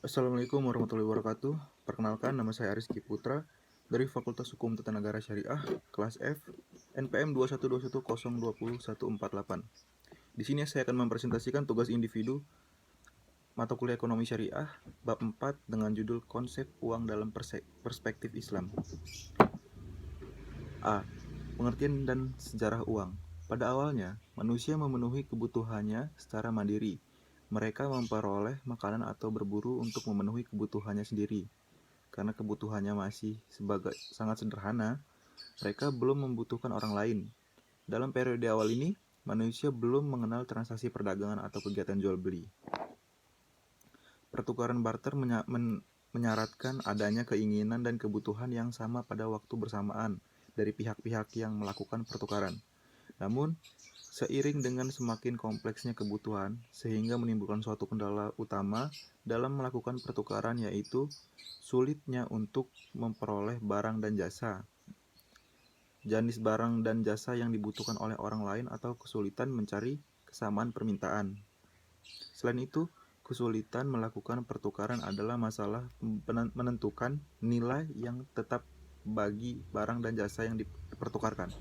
Assalamualaikum warahmatullahi wabarakatuh. Perkenalkan, nama saya Arizky Putra dari Fakultas Hukum Tata Negara Syariah, kelas F, NPM 21210200148. Di sini saya akan mempresentasikan tugas individu mata kuliah Ekonomi Syariah bab 4 dengan judul Konsep Uang dalam Perspektif Islam. A. Pengertian dan sejarah uang. Pada awalnya, manusia memenuhi kebutuhannya secara mandiri. Mereka memperoleh makanan atau berburu untuk memenuhi kebutuhannya sendiri. Karena kebutuhannya masih sangat sederhana, mereka belum membutuhkan orang lain. Dalam periode awal ini, manusia belum mengenal transaksi perdagangan atau kegiatan jual beli. Pertukaran barter menyaratkan adanya keinginan dan kebutuhan yang sama pada waktu bersamaan dari pihak-pihak yang melakukan pertukaran. Namun, seiring dengan semakin kompleksnya kebutuhan, sehingga menimbulkan suatu kendala utama dalam melakukan pertukaran, yaitu sulitnya untuk memperoleh barang dan jasa, jenis barang dan jasa yang dibutuhkan oleh orang lain, atau kesulitan mencari kesamaan permintaan. Selain itu, kesulitan melakukan pertukaran adalah masalah menentukan nilai yang tetap bagi barang dan jasa yang dipertukarkan.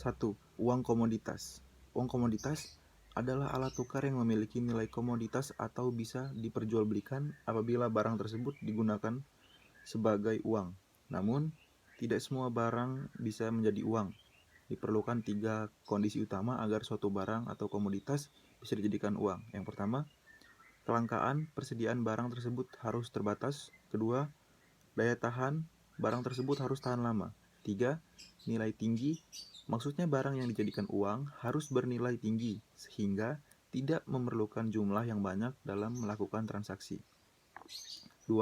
1. Uang komoditas. Uang komoditas adalah alat tukar yang memiliki nilai komoditas atau bisa diperjualbelikan apabila barang tersebut digunakan sebagai uang. Namun, tidak semua barang bisa menjadi uang. Diperlukan 3 kondisi utama agar suatu barang atau komoditas bisa dijadikan uang. Yang pertama, kelangkaan persediaan barang tersebut harus terbatas. Kedua, daya tahan barang tersebut harus tahan lama. 3. Nilai tinggi. Maksudnya barang yang dijadikan uang harus bernilai tinggi sehingga tidak memerlukan jumlah yang banyak dalam melakukan transaksi. 2.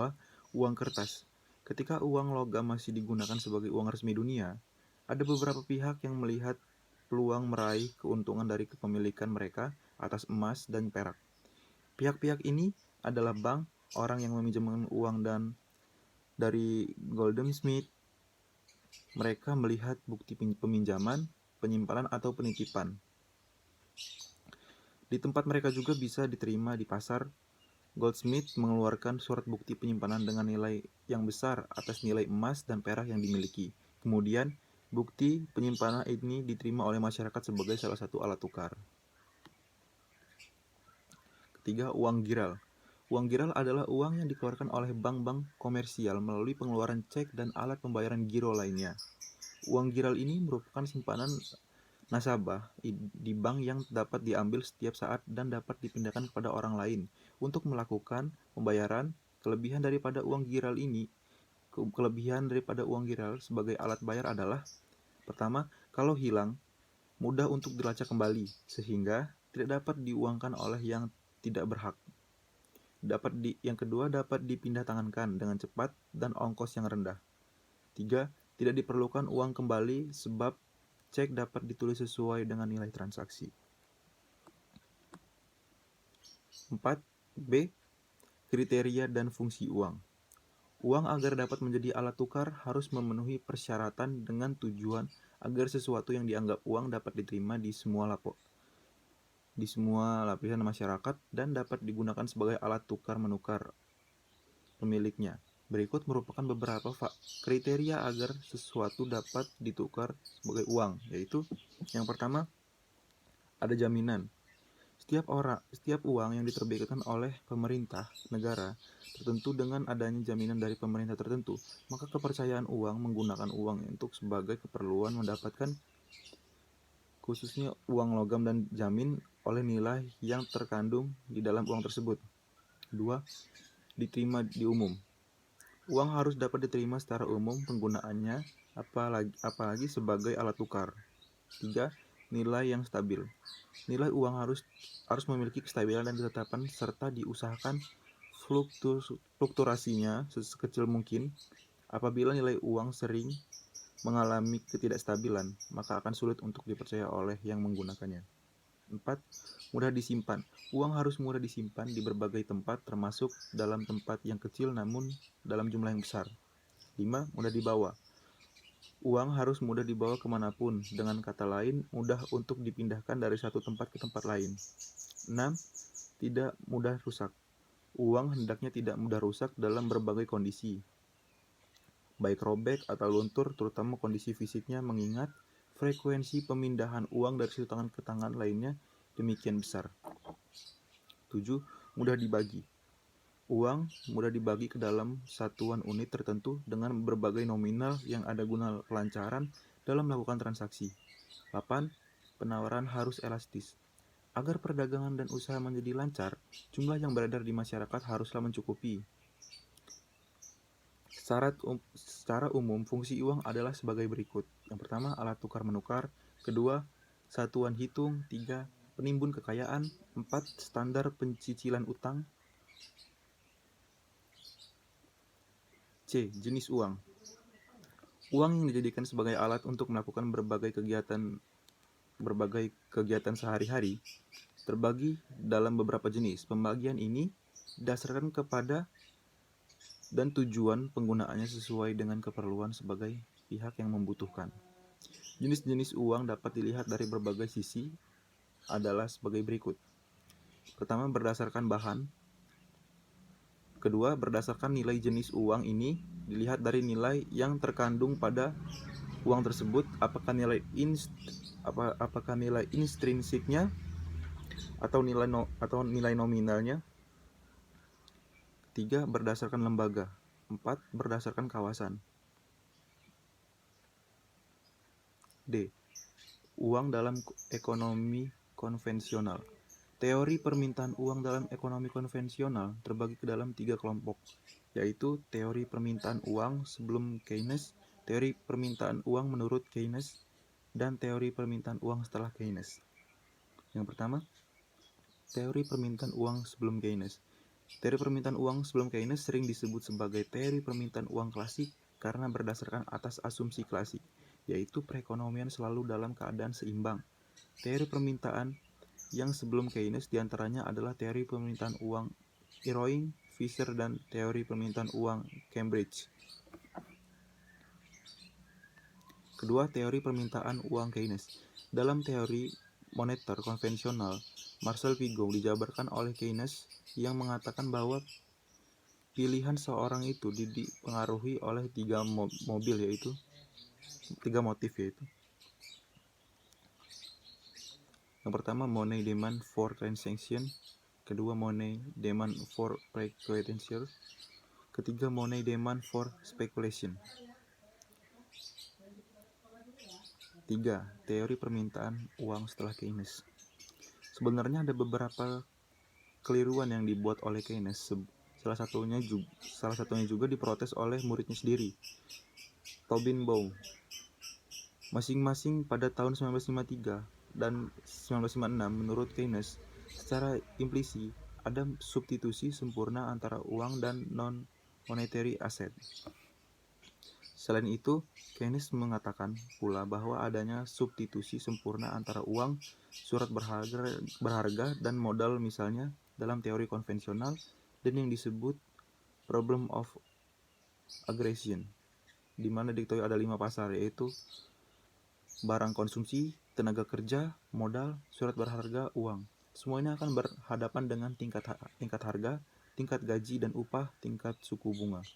Uang kertas. Ketika uang logam masih digunakan sebagai uang resmi dunia, ada beberapa pihak yang melihat peluang meraih keuntungan dari kepemilikan mereka atas emas dan perak. Pihak-pihak ini adalah bank, orang yang meminjamkan uang, dan dari goldsmith, mereka melihat bukti peminjaman, penyimpanan, atau penitipan. Di tempat mereka juga bisa diterima di pasar. Goldsmith mengeluarkan surat bukti penyimpanan dengan nilai yang besar atas nilai emas dan perak yang dimiliki. Kemudian, bukti penyimpanan ini diterima oleh masyarakat sebagai salah satu alat tukar. Ketiga, uang giral. Uang giral adalah uang yang dikeluarkan oleh bank-bank komersial melalui pengeluaran cek dan alat pembayaran giro lainnya. Uang giral ini merupakan simpanan nasabah di bank yang dapat diambil setiap saat dan dapat dipindahkan kepada orang lain untuk melakukan pembayaran. Kelebihan daripada uang giral sebagai alat bayar adalah: pertama, kalau hilang, mudah untuk dilacak kembali sehingga tidak dapat diuangkan oleh yang tidak berhak. Yang kedua, dapat dipindah tangankan dengan cepat dan ongkos yang rendah. 3. Tidak diperlukan uang kembali sebab cek dapat ditulis sesuai dengan nilai transaksi. 4. B. Kriteria dan fungsi uang. Uang agar dapat menjadi alat tukar harus memenuhi persyaratan dengan tujuan agar sesuatu yang dianggap uang dapat diterima di semua lapisan masyarakat dan dapat digunakan sebagai alat tukar menukar pemiliknya. Berikut merupakan beberapa kriteria agar sesuatu dapat ditukar sebagai uang, yaitu: yang pertama, ada jaminan. Setiap uang yang diterbitkan oleh pemerintah negara tertentu dengan adanya jaminan dari pemerintah tertentu, maka kepercayaan uang menggunakan uang untuk sebagai keperluan mendapatkan khususnya uang logam dan jamin oleh nilai yang terkandung di dalam uang tersebut. 2. Diterima di umum. Uang harus dapat diterima secara umum penggunaannya, apalagi sebagai alat tukar. 3. Nilai yang stabil. Nilai uang harus memiliki kestabilan dan ketetapan serta diusahakan fluktuasinya sekecil mungkin. Apabila nilai uang sering mengalami ketidakstabilan, maka akan sulit untuk dipercaya oleh yang menggunakannya. 4. Mudah disimpan. Uang harus mudah disimpan di berbagai tempat, termasuk dalam tempat yang kecil namun dalam jumlah yang besar. 5. Mudah dibawa. Uang harus mudah dibawa kemanapun, dengan kata lain, mudah untuk dipindahkan dari satu tempat ke tempat lain. 6. tidak mudah rusak. Uang hendaknya tidak mudah rusak dalam berbagai kondisi, baik robek atau luntur, terutama kondisi fisiknya, mengingat frekuensi pemindahan uang dari satu tangan ke tangan lainnya demikian besar. 7. Mudah dibagi. Uang mudah dibagi ke dalam satuan unit tertentu dengan berbagai nominal yang ada guna kelancaran dalam melakukan transaksi. 8. Penawaran harus elastis. Agar perdagangan dan usaha menjadi lancar, jumlah yang beredar di masyarakat haruslah mencukupi. Secara umum, fungsi uang adalah sebagai berikut. Yang pertama, alat tukar-menukar. Kedua, satuan hitung. 3, penimbun kekayaan. 4, standar pencicilan utang. C. Jenis uang. Uang yang dijadikan sebagai alat untuk melakukan berbagai kegiatan sehari-hari terbagi dalam beberapa jenis. Pembagian ini didasarkan kepada dan tujuan penggunaannya sesuai dengan keperluan sebagai pihak yang membutuhkan. Jenis-jenis uang dapat dilihat dari berbagai sisi adalah sebagai berikut. Pertama, berdasarkan bahan. Kedua, berdasarkan nilai jenis uang ini dilihat dari nilai yang terkandung pada uang tersebut, apakah nilai intrinsiknya atau nilai nominalnya. Ketiga, berdasarkan lembaga. 4, berdasarkan kawasan. D. Uang dalam ekonomi konvensional. Teori permintaan uang dalam ekonomi konvensional terbagi ke dalam 3 kelompok, yaitu teori permintaan uang sebelum Keynes, teori permintaan uang menurut Keynes, dan teori permintaan uang setelah Keynes. Yang pertama, teori permintaan uang sebelum Keynes. Teori permintaan uang sebelum Keynes sering disebut sebagai teori permintaan uang klasik karena berdasarkan atas asumsi klasik, yaitu perekonomian selalu dalam keadaan seimbang. Teori permintaan yang sebelum Keynes diantaranya adalah teori permintaan uang Irving Fisher dan teori permintaan uang Cambridge. Kedua, teori permintaan uang Keynes. Dalam teori moneter konvensional, Marcel Vigo dijabarkan oleh Keynes yang mengatakan bahwa pilihan seorang itu dipengaruhi oleh tiga motif yaitu yang pertama, money demand for transaction. Kedua, money demand for prequention. Ketiga, money demand for speculation. 3. Teori permintaan uang setelah Keynes. Sebenarnya ada beberapa keliruan yang dibuat oleh Keynes. Salah satunya juga diprotes oleh muridnya sendiri, Tobin Baum. Masing-masing pada tahun 1953 dan 1956 menurut Keynes, secara implisi ada substitusi sempurna antara uang dan non-monetary asset. Selain itu, Keynes mengatakan pula bahwa adanya substitusi sempurna antara uang, surat berharga dan modal misalnya dalam teori konvensional dan yang disebut problem of aggregation, di mana diketahui ada 5 pasar, yaitu barang konsumsi, tenaga kerja, modal, surat berharga, uang. Semua ini akan berhadapan dengan tingkat harga, tingkat gaji dan upah, tingkat suku bunga.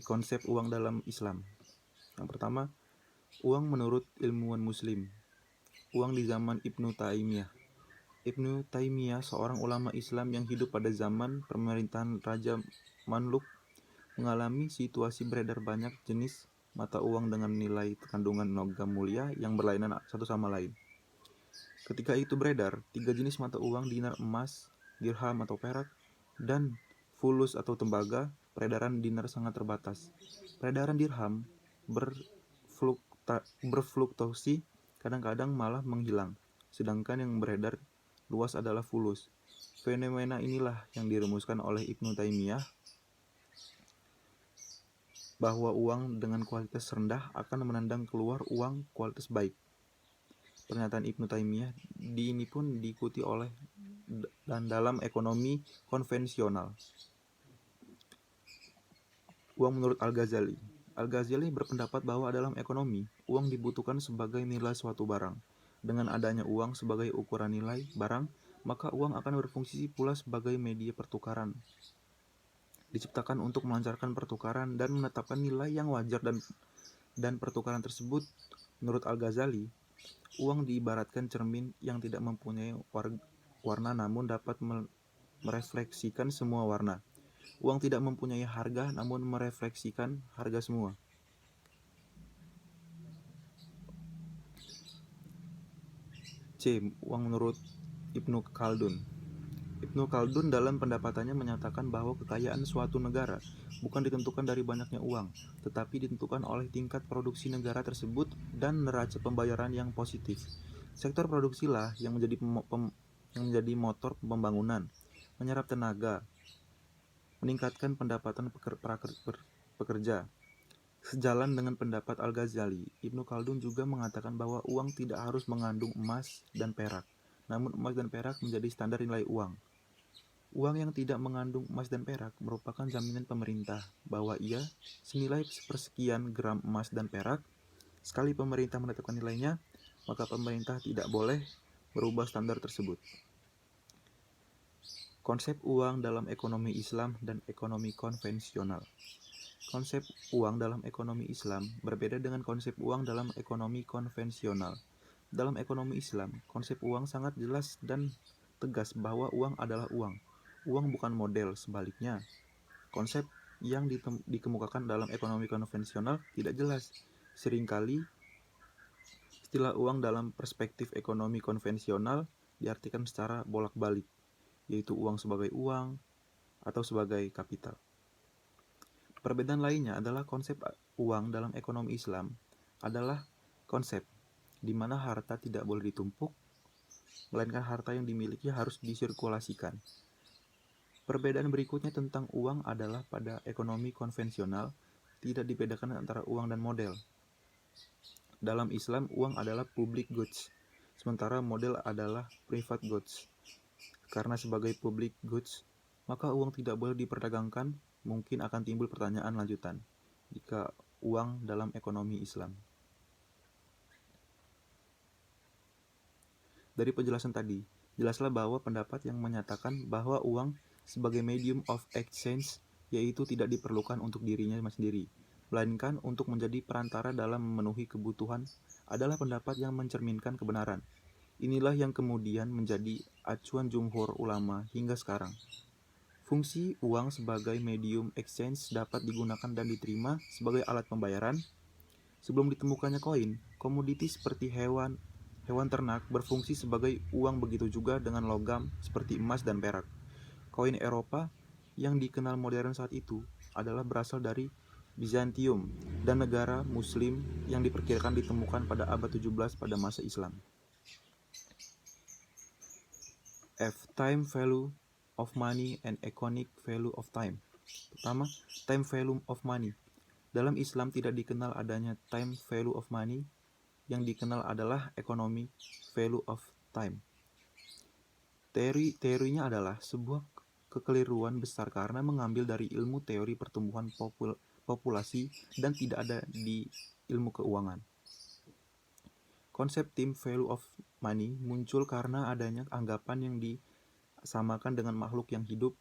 Konsep uang dalam Islam. Yang pertama, uang menurut ilmuwan muslim. Uang di zaman Ibnu Taimiyah. Ibnu Taimiyah seorang ulama Islam yang hidup pada zaman pemerintahan Raja Mamluk mengalami situasi beredar banyak jenis mata uang dengan nilai kandungan logam mulia yang berlainan satu sama lain. Ketika itu beredar 3 jenis mata uang, dinar emas, dirham atau perak, dan fulus atau tembaga. Peredaran dinar sangat terbatas. Peredaran dirham berfluktuasi, kadang-kadang malah menghilang, sedangkan yang beredar luas adalah fulus. Fenomena inilah yang dirumuskan oleh Ibnu Taimiyah bahwa uang dengan kualitas rendah akan menandang keluar uang kualitas baik. Pernyataan Ibnu Taimiyah ini pun diikuti oleh dan dalam ekonomi konvensional. Uang menurut Al-Ghazali. Al-Ghazali berpendapat bahwa dalam ekonomi, uang dibutuhkan sebagai nilai suatu barang. Dengan adanya uang sebagai ukuran nilai barang, maka uang akan berfungsi pula sebagai media pertukaran. Diciptakan untuk melancarkan pertukaran dan menetapkan nilai yang wajar dan pertukaran tersebut. Menurut Al-Ghazali, uang diibaratkan cermin yang tidak mempunyai warna namun dapat merefleksikan semua warna. Uang tidak mempunyai harga namun merefleksikan harga semua. C. Uang menurut Ibnu Khaldun. Ibnu Khaldun dalam pendapatannya menyatakan bahwa kekayaan suatu negara bukan ditentukan dari banyaknya uang, tetapi ditentukan oleh tingkat produksi negara tersebut dan neraca pembayaran yang positif. Sektor produksilah yang menjadi motor pembangunan, menyerap tenaga, meningkatkan pendapatan pekerja. Sejalan dengan pendapat Al-Ghazali, Ibnu Khaldun juga mengatakan bahwa uang tidak harus mengandung emas dan perak, namun emas dan perak menjadi standar nilai uang. Uang yang tidak mengandung emas dan perak merupakan jaminan pemerintah bahwa ia senilai sepersekian gram emas dan perak. Sekali pemerintah menetapkan nilainya, maka pemerintah tidak boleh merubah standar tersebut. Konsep uang dalam ekonomi Islam dan ekonomi konvensional. Konsep uang dalam ekonomi Islam berbeda dengan konsep uang dalam ekonomi konvensional. Dalam ekonomi Islam, konsep uang sangat jelas dan tegas bahwa uang adalah uang. Uang bukan model, sebaliknya. Konsep yang dikemukakan dalam ekonomi konvensional tidak jelas. Seringkali, istilah uang dalam perspektif ekonomi konvensional diartikan secara bolak-balik, yaitu uang sebagai uang atau sebagai kapital. Perbedaan lainnya adalah konsep uang dalam ekonomi Islam adalah konsep di mana harta tidak boleh ditumpuk, melainkan harta yang dimiliki harus disirkulasikan. Perbedaan berikutnya tentang uang adalah pada ekonomi konvensional tidak dibedakan antara uang dan model. Dalam Islam, uang adalah public goods, sementara model adalah private goods. Karena sebagai public goods, maka uang tidak boleh diperdagangkan. Mungkin akan timbul pertanyaan lanjutan, jika uang dalam ekonomi Islam. Dari penjelasan tadi, jelaslah bahwa pendapat yang menyatakan bahwa uang sebagai medium of exchange yaitu tidak diperlukan untuk dirinya sendiri, melainkan untuk menjadi perantara dalam memenuhi kebutuhan adalah pendapat yang mencerminkan kebenaran. Inilah yang kemudian menjadi acuan jumhur ulama hingga sekarang. Fungsi uang sebagai medium exchange dapat digunakan dan diterima sebagai alat pembayaran. Sebelum ditemukannya koin, komoditi seperti hewan ternak berfungsi sebagai uang, begitu juga dengan logam seperti emas dan perak. Koin Eropa yang dikenal modern saat itu adalah berasal dari Bizantium dan negara Muslim yang diperkirakan ditemukan pada abad 17 pada masa Islam. F. Time value of money and economic value of time. Pertama, time value of money. Dalam Islam tidak dikenal adanya time value of money, yang dikenal adalah economic value of time. Teorinya adalah sebuah kekeliruan besar karena mengambil dari ilmu teori pertumbuhan populasi dan tidak ada di ilmu keuangan. Konsep time value of money muncul karena adanya anggapan yang disamakan dengan makhluk yang hidup.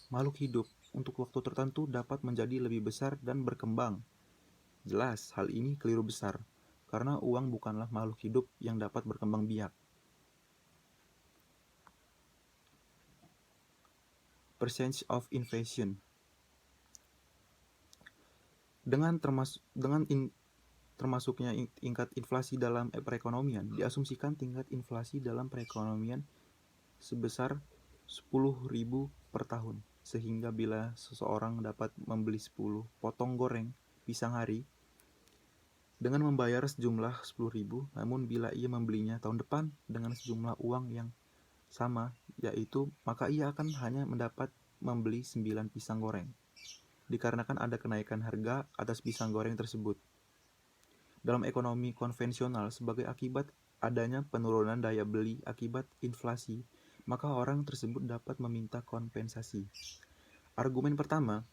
Makhluk hidup untuk waktu tertentu dapat menjadi lebih besar dan berkembang. Jelas, hal ini keliru besar, karena uang bukanlah makhluk hidup yang dapat berkembang biak. Percentage of inflation. Dengan termasuknya tingkat inflasi dalam perekonomian, diasumsikan tingkat inflasi dalam perekonomian sebesar 10.000 per tahun, sehingga bila seseorang dapat membeli 10 potong goreng pisang hari dengan membayar sejumlah 10.000, namun bila ia membelinya tahun depan dengan sejumlah uang yang sama, yaitu maka ia akan hanya mendapat membeli 9 pisang goreng, dikarenakan ada kenaikan harga atas pisang goreng tersebut. Dalam ekonomi konvensional, sebagai akibat adanya penurunan daya beli akibat inflasi, maka orang tersebut dapat meminta kompensasi. Argumen pertama,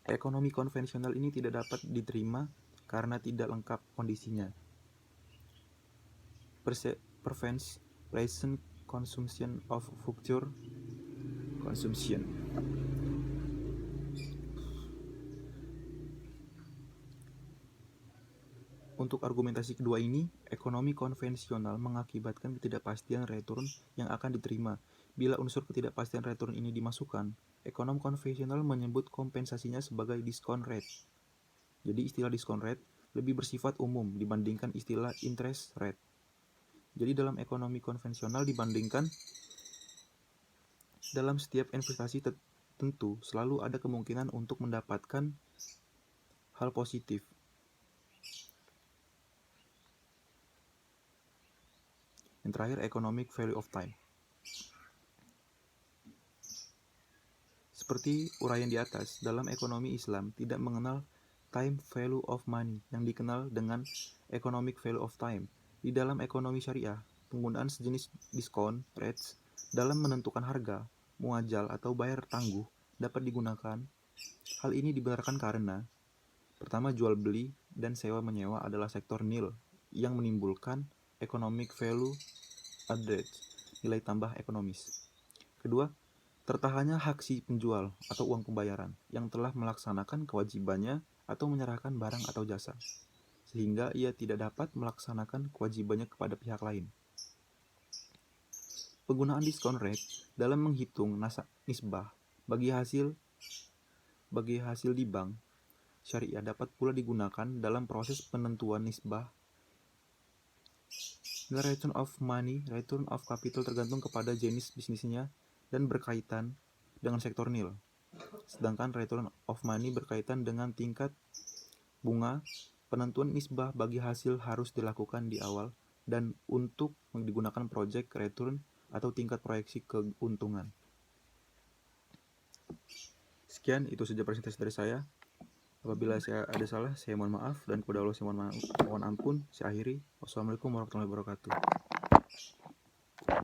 ekonomi konvensional ini tidak dapat diterima karena tidak lengkap kondisinya. prevents present consumption of future consumption. Untuk argumentasi kedua ini, ekonomi konvensional mengakibatkan ketidakpastian return yang akan diterima. Bila unsur ketidakpastian return ini dimasukkan, ekonom konvensional menyebut kompensasinya sebagai discount rate. Jadi istilah discount rate lebih bersifat umum dibandingkan istilah interest rate. Jadi dalam ekonomi konvensional dibandingkan dalam setiap investasi tentu selalu ada kemungkinan untuk mendapatkan hal positif. Yang terakhir, economic value of time. Seperti uraian di atas, dalam ekonomi Islam tidak mengenal time value of money yang dikenal dengan economic value of time. Di dalam ekonomi syariah, penggunaan sejenis discount rates dalam menentukan harga, muajal atau bayar tangguh dapat digunakan. Hal ini dibenarkan karena pertama, jual beli dan sewa menyewa adalah sektor nil yang menimbulkan economic value added, nilai tambah ekonomis. Kedua, tertahannya hak si penjual atau uang pembayaran yang telah melaksanakan kewajibannya atau menyerahkan barang atau jasa, sehingga ia tidak dapat melaksanakan kewajibannya kepada pihak lain. Penggunaan discount rate dalam menghitung nisbah bagi hasil di bank syariah dapat pula digunakan dalam proses penentuan nisbah. Nilai return of money, return of capital tergantung kepada jenis bisnisnya dan berkaitan dengan sektor nil. Sedangkan return of money berkaitan dengan tingkat bunga. Penentuan nisbah bagi hasil harus dilakukan di awal dan untuk digunakan project return atau tingkat proyeksi keuntungan. Sekian, itu saja presentasi dari saya. Apabila saya ada salah, saya mohon maaf, dan kepada Allah saya mohon ampun. Saya akhiri. Wassalamualaikum warahmatullahi wabarakatuh.